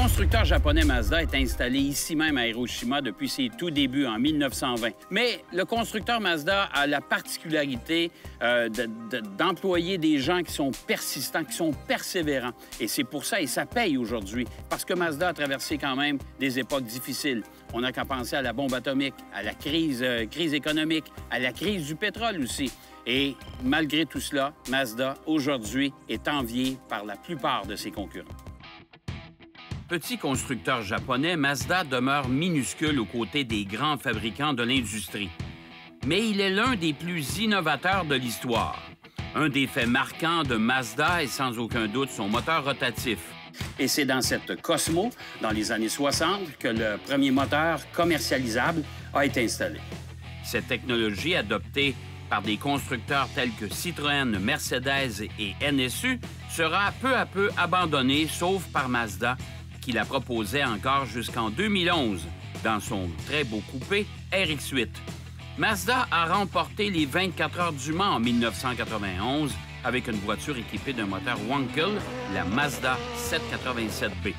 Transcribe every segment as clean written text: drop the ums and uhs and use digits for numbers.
constructeur japonais Mazda est installé ici même à Hiroshima depuis ses tout débuts en 1920. Mais le constructeur Mazda a la particularité d'employer des gens qui sont persistants, qui sont persévérants. Et c'est pour ça, et ça paye aujourd'hui, parce que Mazda a traversé quand même des époques difficiles. On n'a qu'à penser à la bombe atomique, à la crise économique, à la crise du pétrole aussi. Et malgré tout cela, Mazda, aujourd'hui, est envié par la plupart de ses concurrents. Petit constructeur japonais, Mazda demeure minuscule aux côtés des grands fabricants de l'industrie. Mais il est l'un des plus innovateurs de l'histoire. Un des faits marquants de Mazda est sans aucun doute son moteur rotatif. Et c'est dans cette Cosmo, dans les années 60, que le premier moteur commercialisable a été installé. Cette technologie, adoptée par des constructeurs tels que Citroën, Mercedes et NSU, sera peu à peu abandonnée, sauf par Mazda, qui la proposait encore jusqu'en 2011 dans son très beau coupé RX-8. Mazda a remporté les 24 heures du Mans en 1991 avec une voiture équipée d'un moteur Wankel, la Mazda 787B.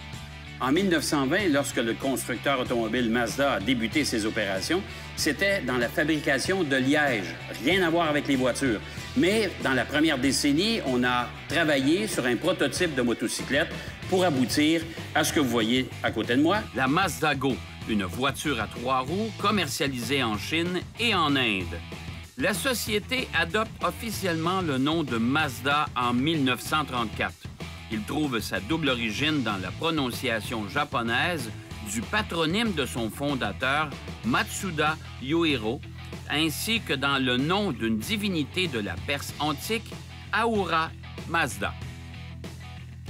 En 1920, lorsque le constructeur automobile Mazda a débuté ses opérations, c'était dans la fabrication de liège, rien à voir avec les voitures. Mais dans la première décennie, on a travaillé sur un prototype de motocyclette pour aboutir à ce que vous voyez à côté de moi. La Mazda Go, une voiture à 3 roues commercialisée en Chine et en Inde. La société adopte officiellement le nom de Mazda en 1934. Il trouve sa double origine dans la prononciation japonaise du patronyme de son fondateur, Matsuda Yohiro, ainsi que dans le nom d'une divinité de la Perse antique, Ahura Mazda.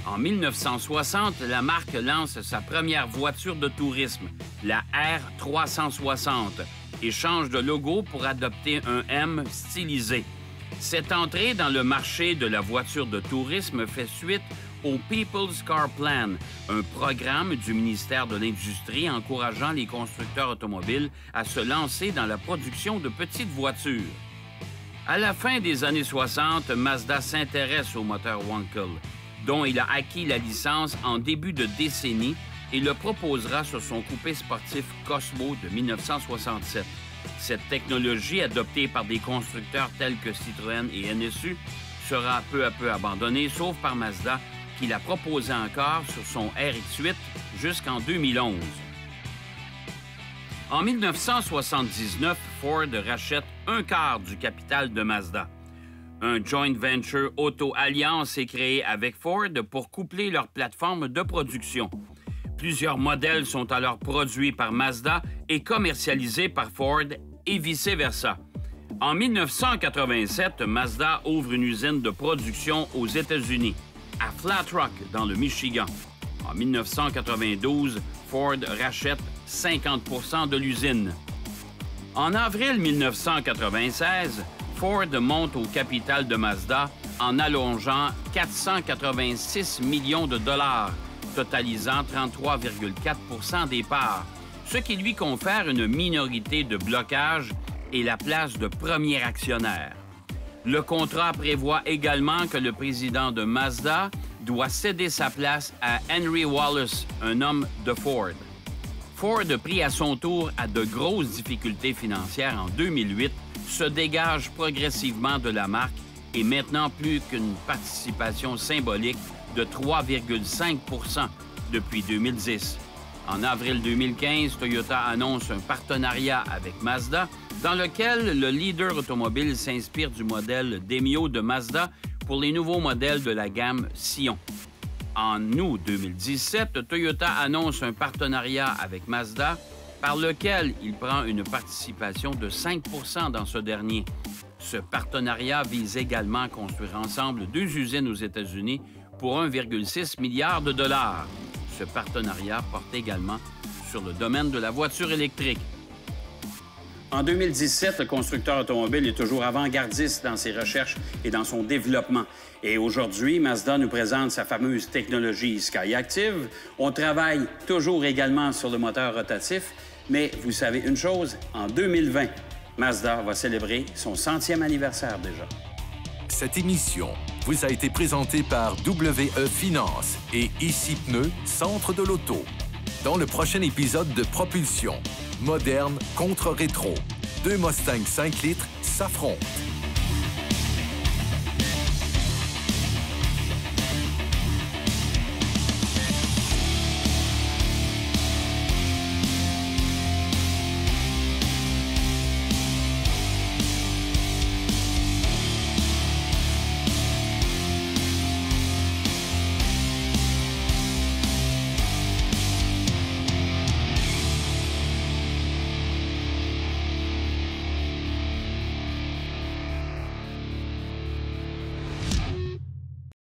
En 1960, la marque lance sa première voiture de tourisme, la R360, et change de logo pour adopter un M stylisé. Cette entrée dans le marché de la voiture de tourisme fait suite au People's Car Plan, un programme du ministère de l'Industrie encourageant les constructeurs automobiles à se lancer dans la production de petites voitures. À la fin des années 60, Mazda s'intéresse au moteur Wankel, dont il a acquis la licence en début de décennie et le proposera sur son coupé sportif Cosmo de 1967. Cette technologie, adoptée par des constructeurs tels que Citroën et NSU, sera peu à peu abandonnée, sauf par Mazda, qui la proposait encore sur son RX-8 jusqu'en 2011. En 1979, Ford rachète un quart du capital de Mazda. Un joint venture auto-alliance est créé avec Ford pour coupler leurs plateformes de production. Plusieurs modèles sont alors produits par Mazda et commercialisés par Ford et vice-versa. En 1987, Mazda ouvre une usine de production aux États-Unis, à Flat Rock, dans le Michigan. En 1992, Ford rachète 50 de l'usine. En avril 1996, Ford monte au capital de Mazda en allongeant 486 millions de dollars, totalisant 33,4 des parts, ce qui lui confère une minorité de blocage et la place de premier actionnaire. Le contrat prévoit également que le président de Mazda doit céder sa place à Henry Wallace, un homme de Ford. Ford, pris à son tour à de grosses difficultés financières en 2008, se dégage progressivement de la marque et maintenant plus qu'une participation symbolique de 3,5 depuis 2010. En avril 2015, Toyota annonce un partenariat avec Mazda dans lequel le leader automobile s'inspire du modèle Demio de Mazda pour les nouveaux modèles de la gamme Sion. En août 2017, Toyota annonce un partenariat avec Mazda par lequel il prend une participation de 5 dans ce dernier. Ce partenariat vise également à construire ensemble 2 usines aux États-Unis pour 1,6 milliard de dollars. Ce partenariat porte également sur le domaine de la voiture électrique. En 2017, le constructeur automobile est toujours avant-gardiste dans ses recherches et dans son développement. Et aujourd'hui, Mazda nous présente sa fameuse technologie Skyactiv. On travaille toujours également sur le moteur rotatif. Mais vous savez une chose, en 2020, Mazda va célébrer son 100e anniversaire déjà. Cette émission vous a été présentée par WE Finance et Ici Pneus, Centre de l'Auto. Dans le prochain épisode de Propulsion, moderne contre rétro, deux Mustang 5 litres s'affrontent.